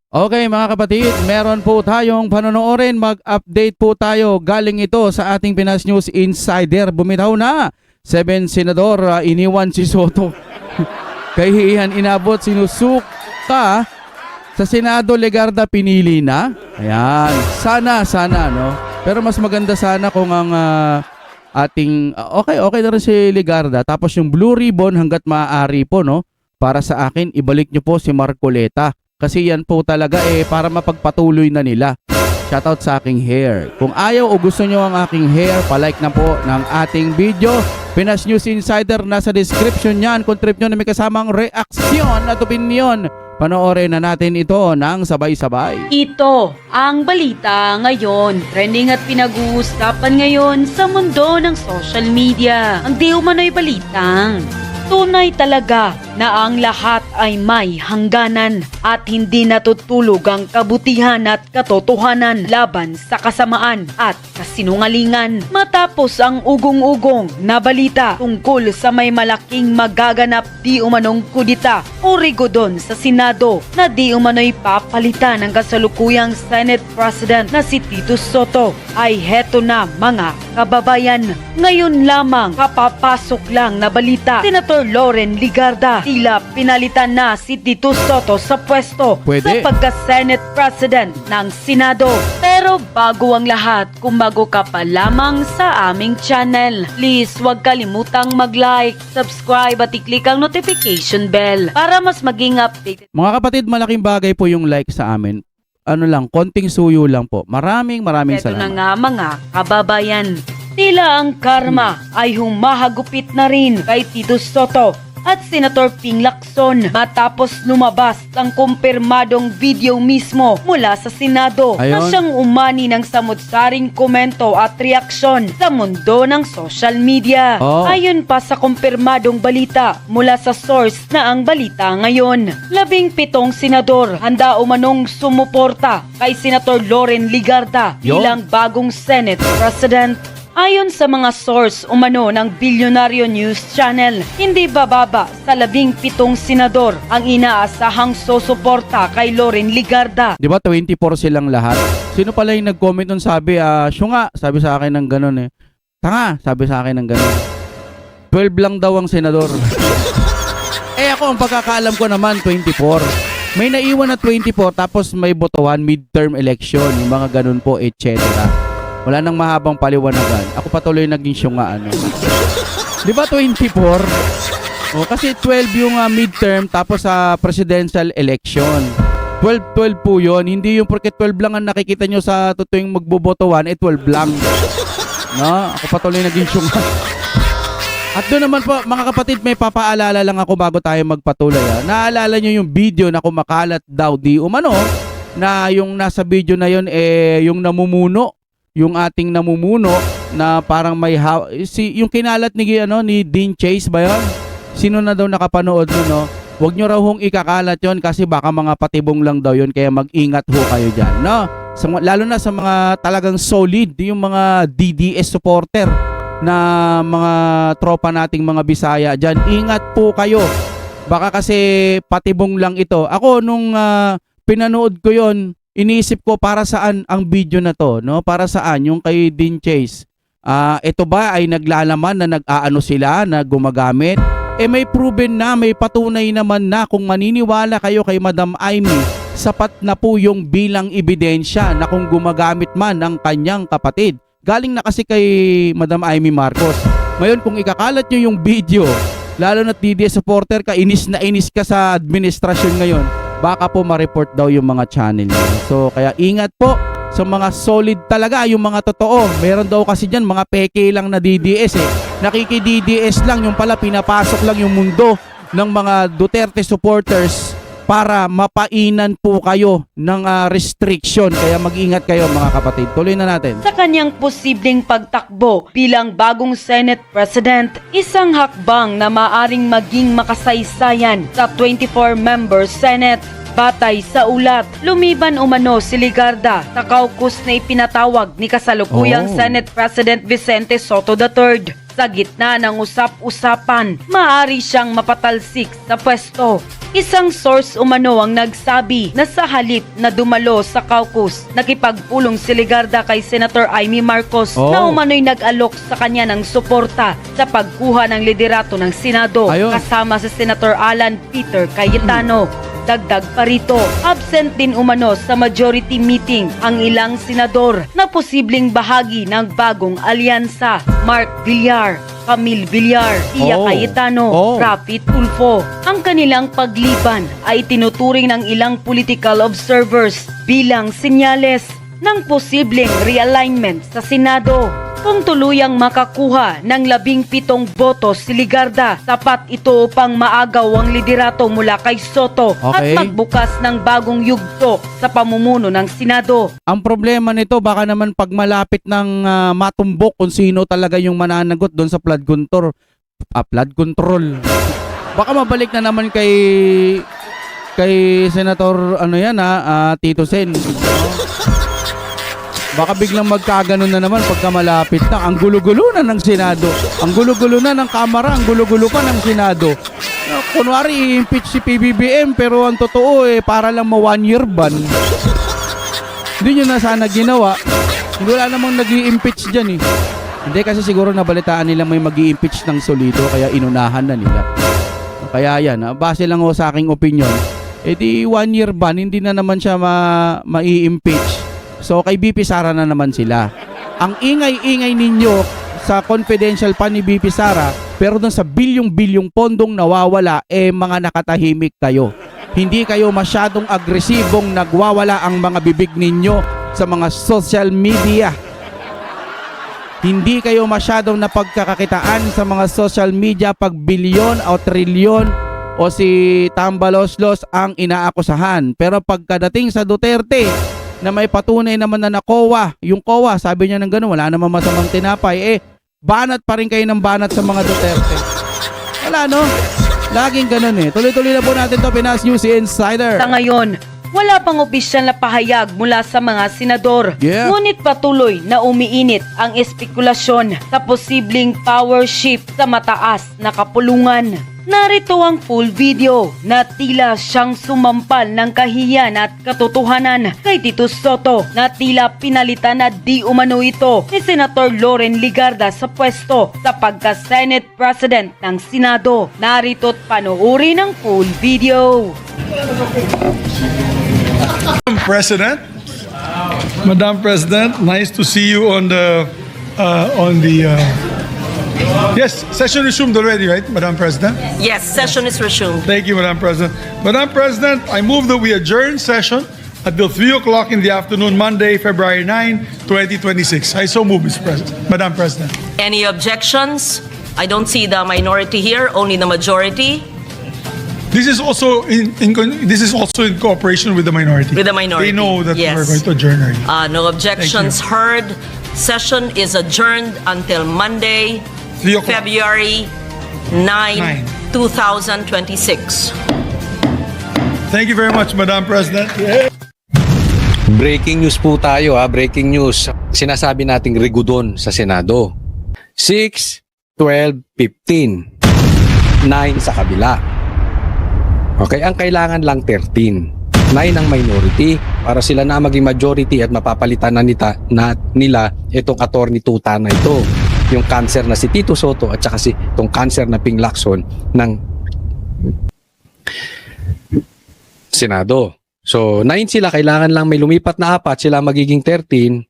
Okay mga kapatid, meron po tayong panonoorin. Mag-update po tayo. Galing ito sa ating Pinas News Insider. Bumitaw na 7 senador, iniwan si Soto. Kahihiyan inabot, sinusuka sa Senado. Legarda pinili na. Ayan, sana no. Pero mas maganda sana kung ang ating okay na rin si Legarda. Tapos yung blue ribbon hanggat maaari po no. Para sa akin, ibalik nyo po si Marcoleta. Kasi yan po talaga para mapagpatuloy na nila. Shoutout sa aking hair. Kung ayaw o gusto nyo ang aking hair, palike na po ng ating video. Pinas News Insider, nasa description yan. Kung trip nyo na may kasamang reaksyon at opinion, panoorin na natin ito ng sabay-sabay. Ito ang balita ngayon. Trending at pinag-uusapan ngayon sa mundo ng social media. Ang di umano'y balitang tunay talaga na ang lahat ay may hangganan at hindi natutulog ang kabutihan at katotohanan laban sa kasamaan at kasinungalingan. Matapos ang ugong-ugong na balita tungkol sa may malaking magaganap di umanong kudita o rigodon sa Senado na di umano'y papalitan ng kasalukuyang Senate President na si Tito Soto, ay heto na mga kababayan. Ngayon lamang kapapasok lang na balita, Senator Loren Legarda tila pinalitan na si Tito Soto sa pwesto sa pagka-Senate President ng Senado. Pero bago ang lahat, kung bago ka pa lamang sa aming channel, please huwag kalimutang mag-like, subscribe at i-click ang notification bell para mas maging updated. Mga kapatid, malaking bagay po yung like sa amin. Ano lang, konting suyo lang po. Maraming Ito salamat. na nga mga kababayan. Tila ang karma ay humahagupit na rin kay Tito Soto at Senator Ping Lacson matapos lumabas ang kumpirmadong video mismo mula sa Senado na Ayun. siyang umani ng samut-saring komento at reaksyon sa mundo ng social media. Ayon pa sa kumpirmadong balita mula sa source na ang balita ngayon, 17 senador handa umanong sumuporta kay Senator Loren Legarda bilang bagong Senate President. Ayon sa mga source umano ng Bilyonaryo News Channel, hindi bababa sa 17 senador ang inaasahang susuporta kay Loren Legarda. Di ba 24 silang lahat? Sino pala yung nag-comment nun sabi, siya nga, sabi sa akin ng ganun Tanga, sabi sa akin ng ganun. 12 lang daw ang senador. Ako, ang pagkakaalam ko naman, 24. May naiwan na 24, tapos may botohan, midterm election, yung mga ganun po, etc. Wala nang mahabang paliwanagan. Ako patuloy naging syunga Di ba 24? Kasi 12 yung midterm tapos sa presidential election. 12 po yun. Hindi yung porque 12 lang ang nakikita nyo sa tutuwing magbobotohan, 12 lang. No? Ako patuloy naging syunga. At doon naman po, mga kapatid, may papaalala lang ako bago tayo magpatuloy. Naalala nyo yung video na kumakalat daw di umano na yung nasa video na yun yung namumuno. Yung ating namumuno na parang may yung kinalat ni Dean Chase ba yun? Sino na daw nakapanood nun, no? Huwag nyo raw hong ikakalat yon kasi baka mga patibong lang daw yun, kaya mag-ingat ho kayo dyan, no? Lalo na sa mga talagang solid, yung mga DDS supporter na mga tropa nating mga Bisaya dyan, ingat po kayo. Baka kasi patibong lang ito. Ako nung pinanood ko yon, iniisip ko para saan ang video na to, no? Para saan yung kay Dean Chase? Ito ba ay naglalaman na nag-aano sila, na gumagamit? May proven na, may patunay naman na kung maniniwala kayo kay Madam Amy, sapat na po yung bilang ebidensya na kung gumagamit man ang kanyang kapatid. Galing na kasi kay Madam Amy Marcos. Ngayon, kung ikakalat nyo yung video, lalo na DDS supporter ka, inis na inis ka sa administrasyon ngayon, baka po ma-report daw yung mga channel niyo. So kaya ingat po sa mga solid talaga, yung mga totoo. Meron daw kasi dyan mga peke lang na DDS Nakiki-DDS lang, yung pala pinapasok lang yung mundo ng mga Duterte supporters para mapainan po kayo ng restriction. Kaya mag-ingat kayo mga kapatid. Tuloy na natin. Sa kanyang posibleng pagtakbo bilang bagong Senate President, isang hakbang na maaring maging makasaysayan sa 24-member Senate. Batay sa ulat, lumiban umano si Legarda sa caucus na ipinatawag ni kasalukuyang Senate President Vicente Soto III. Sa gitna ng usap-usapan, maaari siyang mapatalsik sa pwesto. Isang source umano ang nagsabi na sa halip na dumalo sa caucus, nakipagpulong si Legarda kay Senator Amy Marcos na umano'y nag-alok sa kanya ng suporta sa pagkuha ng liderato ng Senado kasama si Senator Alan Peter Cayetano. Dagdag pa rito, absent din umano sa majority meeting ang ilang senador na posibleng bahagi ng bagong alyansa. Mark Villar, Camille Villar, Tia Cayetano, Rafi Tulfo. Ang kanilang pagliban ay tinuturing ng ilang political observers bilang senyales ng posibleng realignment sa Senado. Kung tuluyang makakuha ng 17 boto si Legarda, sapat ito upang maagaw ang liderato mula kay Soto at magbukas ng bagong yugto sa pamumuno ng Senado. Ang problema nito, baka naman pag malapit ng matumbok kung sino talaga yung mananagot doon sa flood control. Baka mabalik na naman kay Senator Tito Sen. Baka biglang magkaganon na naman pagka malapit na. Ang gulo-gulo na ng Senado. Ang gulo-gulo na ng Kamara. Ang gulo-gulo pa ng Senado. Kunwari, i-impeach si PBBM pero ang totoo para lang ma-1-year ban. Hindi nyo na sana ginawa. Wala namang nag-i-impeach dyan Hindi kasi siguro nabalitaan nila may mag-i-impeach ng solido kaya inunahan na nila. Kaya yan, base lang sa aking opinion, di 1-year ban, hindi na naman siya ma-i-impeach. So kay BP Sara na naman sila. Ang ingay-ingay ninyo sa confidential pa ni BP Sara, pero dun sa bilyong-bilyong pondong nawawala, mga nakatahimik kayo. Hindi kayo masyadong agresibong nagwawala ang mga bibig ninyo sa mga social media. Hindi kayo masyadong napagkakakitaan sa mga social media pag bilyon o trilyon o si Tambaloslos ang inaakusahan. Pero pagkadating sa Duterte, na may patunay naman na COA, yung COA, sabi niya ng gano'n, wala naman masamang tinapay, banat pa rin kayo ng banat sa mga Duterte. Wala laging gano'n Tuloy-tuloy na po natin to, Pinas News Insider. Sa ngayon, wala pang opisyal na pahayag mula sa mga senador. Ngunit patuloy na umiinit ang espekulasyon sa posibleng power shift sa mataas na kapulungan. Narito ang full video na tila siyang sumampal ng kahiyan at katotohanan kay Tito Soto na tila pinalitan na di umano ito ni Senator Loren Legarda sa pwesto sa pagka-Senate President ng Senado. Narito't panoorin ang full video. Madam President, nice to see you on the yes, session resumed already, right, Madam President? Yes, session is resumed. Thank you, Madam President. Madam President, I move that we adjourn session until 3 o'clock in the afternoon, Monday, February 9, 2026. I so move, Madam President. Any objections? I don't see the minority here, only the majority. This is also in cooperation with the minority. With the minority. They know that yes. we're going to adjourn early. No objections heard. Session is adjourned until Monday, 3 o'clock. February 9, 2026. Thank you very much, Madam President. Breaking news po tayo breaking news. Sinasabi nating rigudon sa Senado. 6, 12, 15. 9 sa kabila. Okay, ang kailangan lang 13. 9 ang minority para sila na maging majority at mapapalitan nila itong attorney tuta na ito. Yung cancer na si Tito Soto at saka itong cancer na Ping Lacson ng Senado. So, 9 sila, kailangan lang may lumipat na 4, sila magiging 13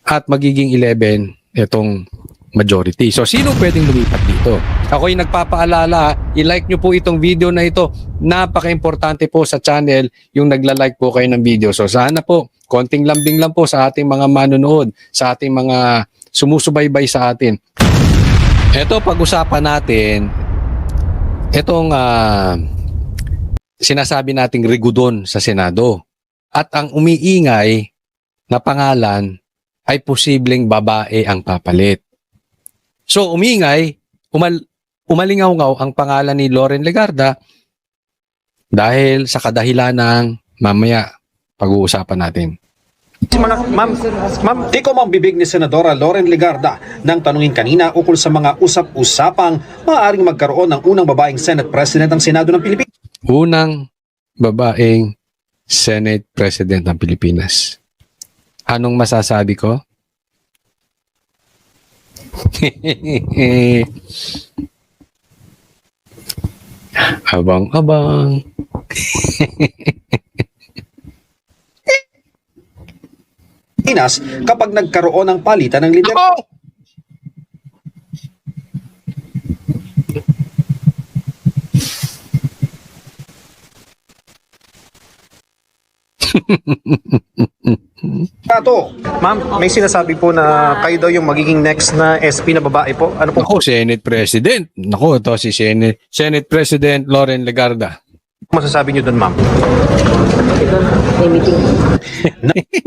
at magiging 11 itong majority. So, sino pwedeng lumipat dito? Ako'y nagpapaalala, i-like nyo po itong video na ito. Napaka-importante po sa channel yung nagla-like po kayo ng video. So, sana po, konting lambing lang po sa ating mga manonood, sa ating mga sumusubaybay sa atin. Ito, pag-usapan natin, itong sinasabi nating rigudon sa Senado. At ang umiingay na pangalan ay posibleng babae ang papalit. So, umiingay, umalingaw-ngaw ang pangalan ni Loren Legarda dahil sa kadahilan ng mamaya pag-uusapan natin. Ma'am, di ko bibig ni Senadora Loren Legarda nang tanungin kanina ukol sa mga usap-usapang maaaring magkaroon ng unang babaeng Senate President ng Senado ng Pilipinas. Unang babaeng Senate President ng Pilipinas. Anong masasabi ko? Abang-abang. Kapag nagkaroon ng palitan ng lider. Ako! Ma'am, may sinasabi po na kayo daw yung magiging next na SP na babae po. Ano po Ako, Senate President. Naku, ito si Senate President Loren Legarda. masasabi niyo doon, ma'am?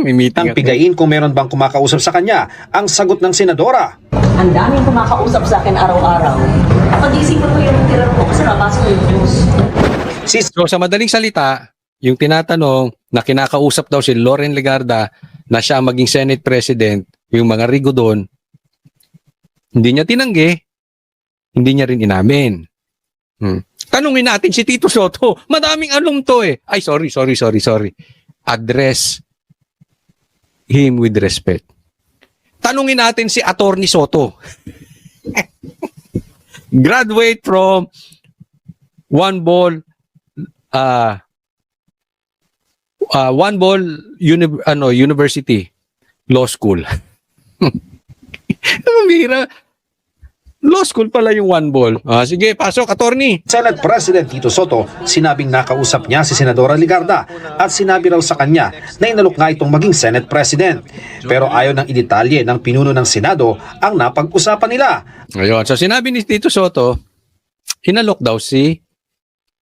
May meeting Ang ako. pigain kung meron bang kumakausap sa kanya, ang sagot ng senadora. Ang daming kumakausap sa akin araw-araw. Pag-iisipan ko yung tira ko kasi nabasa ko yung news. So sa madaling salita, yung tinatanong na kinakausap daw si Loren Legarda na siya ang maging Senate President, yung mga rigo doon, hindi niya tinanggi, hindi niya rin inamin. Tanungin natin si Tito Soto. Madaming alam to eh. Ay, sorry. Address him with respect. Tanungin natin si Attorney Soto. Graduate from One Ball University Law School. Mira. Law school pala yung One Ball. Sige, pasok, attorney. Senate President Tito Soto, sinabing nakausap niya si Senadora Legarda at sinabi raw sa kanya na inalok nga itong maging Senate President. Pero ayaw ng idetalye ng pinuno ng Senado ang napag-usapan nila. Ngayon, so sinabi ni Tito Soto, inalok daw si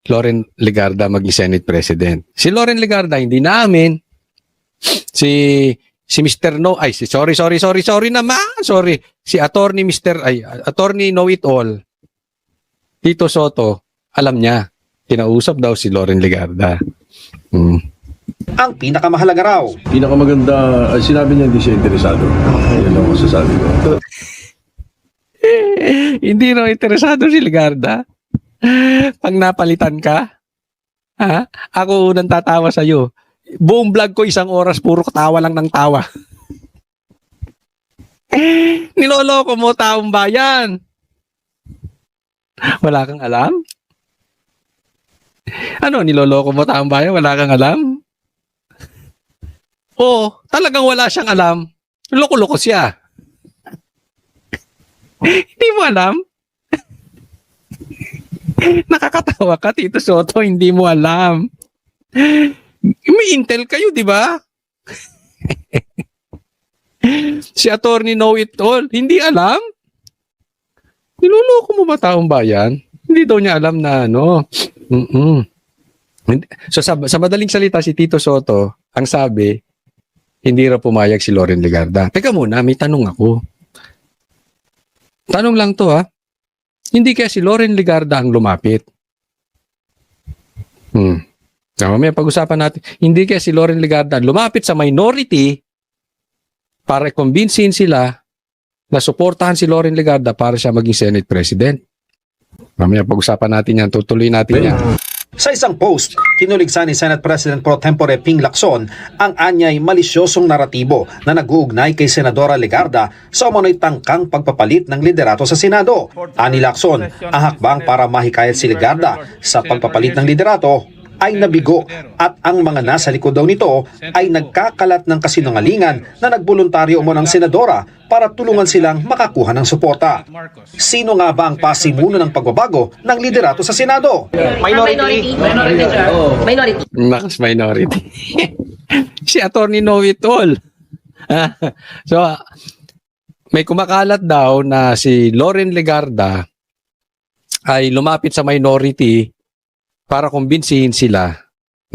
Loren Legarda maging Senate President. Si Loren Legarda hindi namin. Si Mr. No, ay, sorry naman, sorry. Si Attorney Know It All, Tito Soto, alam niya, kinausap daw si Loren Legarda. Ang pinakamahalaga raw, Pinakamaganda, sinabi niya hindi siya interesado. Yan ang masasabi ko. Hindi raw interesado si Legarda. Pag napalitan ka, ako unang tatawa sa'yo. Buong vlog ko 1 oras, puro tawa lang ng tawa. Niloloko mo taong bayan. Wala kang alam? Ano, niloloko mo taong bayan? Wala kang alam? Oo, talagang wala siyang alam. Loko-loko siya. Hindi mo alam? Nakakatawa ka, Tito Soto, hindi mo alam. May intel kayo, di ba? Si Attorney Know It All, hindi alam? Niloloko mo ba taong bayan? Hindi daw niya alam na ano. So sa madaling salita, si Tito Soto, ang sabi, hindi raw pumayag si Loren Legarda. Teka muna, may tanong ako. Tanong lang to Hindi kaya si Loren Legarda ang lumapit? Mamaya pag-usapan natin. Hindi kaya si Loren Legarda lumapit sa minority para kumbinsin sila na suportahan si Loren Legarda para siya maging Senate President. Mamaya pag-usapan natin yan. Tutuloy natin yan. sa isang post, tinuligsa ni Senate President Pro Tempore Ping Lacson ang anyay malisyosong naratibo na nag-uugnay kay Senadora Legarda sa umano'y tangkang pagpapalit ng liderato sa Senado. Ani Lacson, ang hakbang para mahikayat si Legarda sa pagpapalit ng liderato ay nabigo at ang mga nasa likod daw nito ay nagkakalat ng kasinungalingan na nagboluntaryo mo ng senadora para tulungan silang makakuha ng suporta. Sino nga ba ang pasimuno ng pagbabago ng liderato sa Senado? Minority. Max minority. Si Attorney Know It All. So, may kumakalat daw na si Loren Legarda ay lumapit sa minority para kumbinsihin sila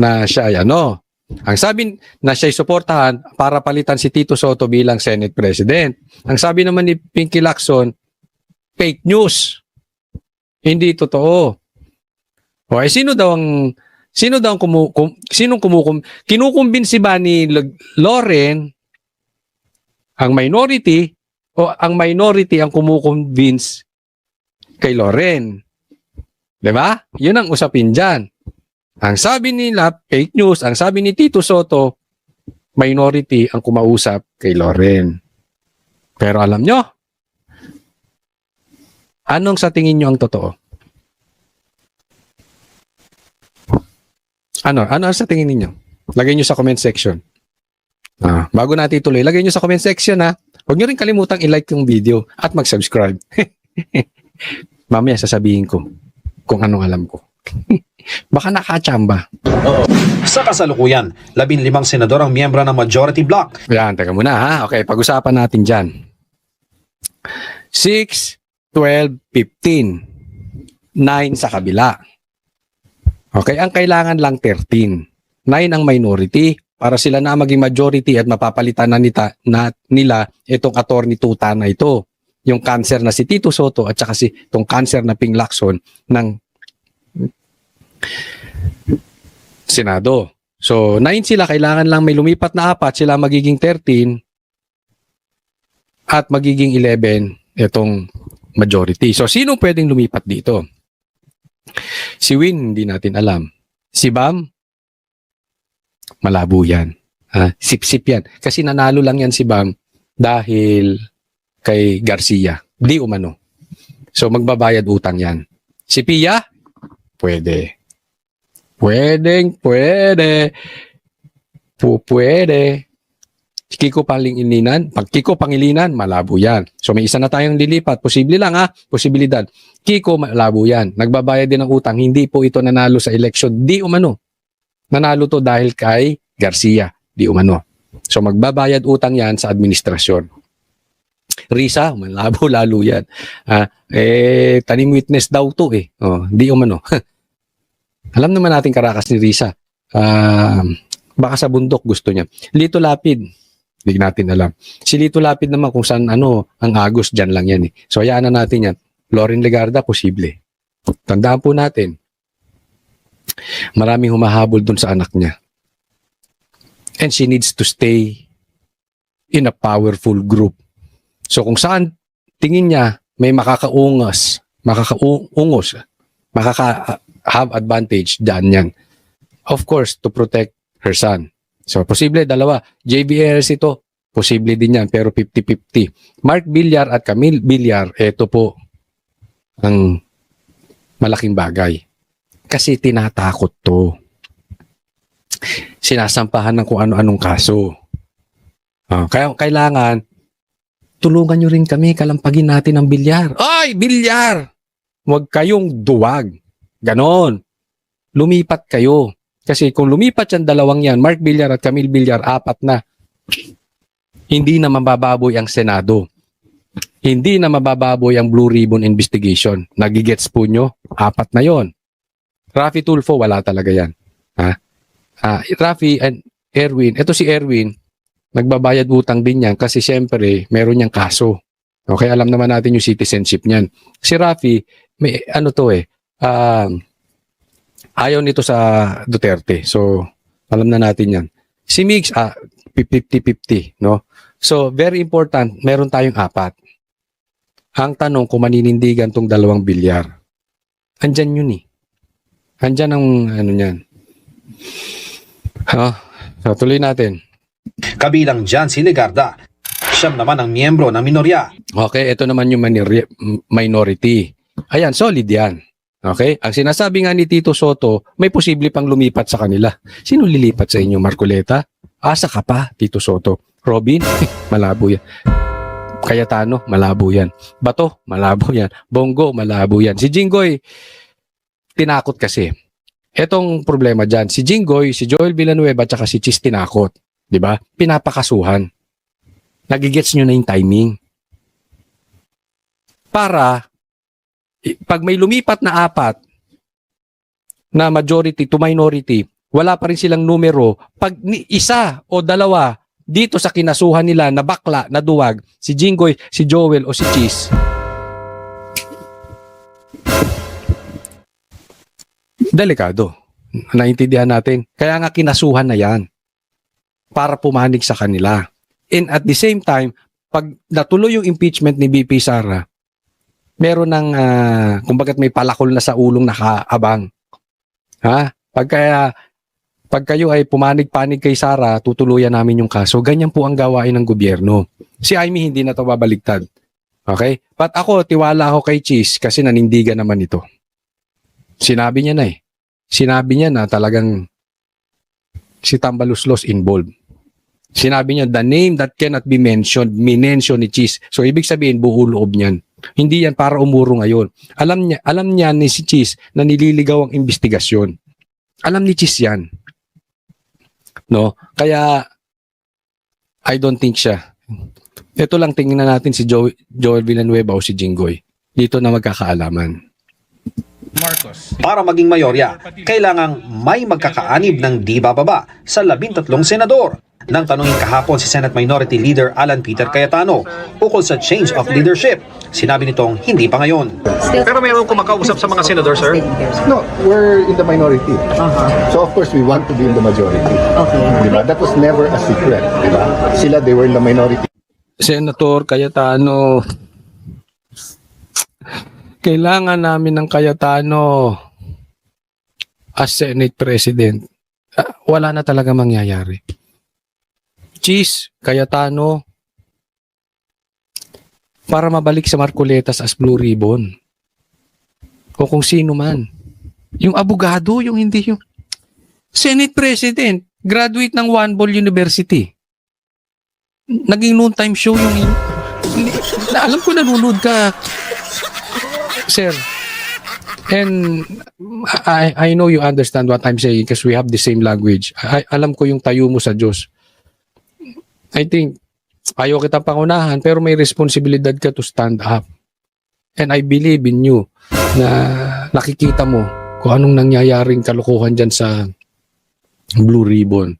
na siya ay ano. Ang sabi na siya ay suportahan para palitan si Tito Soto bilang Senate President. Ang sabi naman ni Pinky Lacson, fake news. Hindi totoo. O ay sino daw ang Sino daw kinukumbinsi ba ni Loren ang minority o ang minority ang kumukumbins kay Loren? 'Di ba? 'Yun ang usapin diyan. Ang sabi nila fake news, ang sabi ni Tito Soto minority ang kumausap kay Loren. Pero alam nyo, anong sa tingin nyo ang totoo? Ano sa tingin niyo? Lagay nyo sa comment section. Bago natin ituloy, lagay nyo sa comment section ha. Huwag nyo rin kalimutang i-like yung video at mag-subscribe. Mamaya sasabihin ko kung anong alam ko. Baka nakachamba. Sa kasalukuyan, 15 senador ang miyembro ng majority bloc. Yan, teka muna ha. Okay, pag-usapan natin dyan. 6, 12, 15. 9 sa kabila. Okay, ang kailangan lang 13. 9 ang minority para sila na maging majority at mapapalitan na nila itong attorney tuta na ito. Yung cancer na si Tito Soto at saka itong cancer na Ping Lacson ng Senado. So, 9 sila, kailangan lang may lumipat na 4, sila magiging 13 at magiging 11 itong majority. So, sino pwedeng lumipat dito? Si Win, hindi natin alam. Si Bam, malabo yan. Sip-sip yan. Kasi nanalo lang yan si Bam dahil kay Garcia. Di umano. So, magbabayad utang yan. Si Pia, pwede. Pwede. Kiko Pangilinan, malabo yan. So may isa na tayong lilipat. Posible lang posibilidad. Kiko, malabo yan. Nagbabayad din ng utang. Hindi po ito nanalo sa election. Di umano. Nanalo to dahil kay Garcia. Di umano. So magbabayad utang yan sa administrasyon. Risa, malabo lalo yan. Tanim witness daw to di umano. Alam naman natin karakas ni Risa. Baka sa bundok gusto niya. Lito Lapid, hindi natin alam. Si Lito Lapid naman kung saan ang agos, dyan lang yan So hayaan na natin yan. Loren Legarda, posible. Tandaan po natin, maraming humahabol dun sa anak niya. And she needs to stay in a powerful group. So kung saan tingin niya may makakaungos, have advantage, dyan yan. Of course, to protect her son. So, posible, dalawa. JBRS ito, posible din yan, pero 50-50. Mark Villar at Camille Villar, ito po ang malaking bagay. Kasi tinatakot to. Sinasampahan ng kung ano-anong kaso. Kaya kailangan, tulungan nyo rin kami, kalampagin natin ang Villar. Ay, Villar! Huwag kayong duwag. Ganon. Lumipat kayo. Kasi kung lumipat yan dalawang yan, Mark Villar at Camille Villar, 4 na. Hindi na mabababoy ang Senado. Hindi na mabababoy ang Blue Ribbon Investigation. Nagigets po nyo? 4 na yon. Raffy Tulfo, wala talaga yan. Raffy and Erwin, ito si Erwin, nagbabayad utang din yan kasi siyempre meron niyang kaso. Okay, alam naman natin yung citizenship niyan. Si Raffy, may ayaw nito sa Duterte. So, alam na natin yan. Si Mix, 50-50, no? So, very important, meron tayong 4. Ang tanong kung maninindigan tong 2 Villar. Andyan yun Andyan ang niyan. So, tuloy natin. Kabilang dyan si Legarda. Siyam naman ang miyembro ng minorya. Okay, ito naman yung minority. Ayan, solid yan. Okay? Ang sinasabi nga ni Tito Soto, may posible pang lumipat sa kanila. Sino lilipat sa inyo, Marcoleta? Asa ka pa, Tito Soto. Robin? Malabo yan. Cayetano? Malabo yan. Bato? Malabo yan. Bongo? Malabo yan. Si Jinggoy, tinakot kasi. Etong problema dyan, si Jinggoy, si Joel Villanueva, at saka si Chis tinakot. Diba? Pinapakasuhan. Nagigets nyo na yung timing. Para pag may lumipat na 4 na majority to minority, wala pa rin silang numero. Pag isa o 2 dito sa kinasuhan nila na bakla, na duwag, si Jinggoy, si Joel o si Cheese, delikado. Naintindihan natin. Kaya nga kinasuhan na yan para pumanig sa kanila. And at the same time, pag natuloy yung impeachment ni BP Sara, meron ng, kumbagat may palakol na sa ulong nakaabang. Ha? Pag kayo ay pumanig-panig kay Sara, tutuluyan namin yung kaso. Ganyan po ang gawain ng gobyerno. Si Amy hindi na to babaliktad. Okay? But ako, tiwala ako kay Cheese kasi nanindigan naman ito. Sinabi niya na eh. Sinabi niya na talagang si Tambaluslos involved. Sinabi niya, the name that cannot be mentioned, minention ni Cheese. So, ibig sabihin, buo loob niyan. Hindi yan para umuro ngayon. Alam niya ni si Cheese na nililigaw ang investigasyon. Alam ni Cheese yan. No? Kaya, I don't think siya. Ito lang tingnan natin si Joel Villanueva o si Jinggoy. Dito na magkakaalaman. Para maging mayorya, kailangang may magkakaanib ng di bababa sa 13 senador. Nang tanungin kahapon si Senate Minority Leader Alan Peter Cayetano ukol sa change of leadership, sinabi nitong hindi pa ngayon. Pero mayroon kumakausap sa mga senador, sir? No, we're in the minority. So of course we want to be in the majority. Okay. Diba? That was never a secret. Diba? Sila, they were in the minority. Senator Cayetano, kailangan namin ng Cayetano as Senate President. Wala na talaga mangyayari. Cheese, Cayetano, para mabalik sa Marcoletas as Blue Ribbon. O kung sino man. Yung abogado, yung hindi yung Senate President, graduate ng One Ball University. Naging noontime show yung alam ko nanonood ka, sir. And I know you understand what I'm saying because we have the same language. Alam ko yung tayo mo sa Diyos. I think, ayaw kitang pangunahan pero may responsibilidad ka to stand up. And I believe in you na nakikita mo kung anong nangyayaring kalokohan dyan sa Blue Ribbon.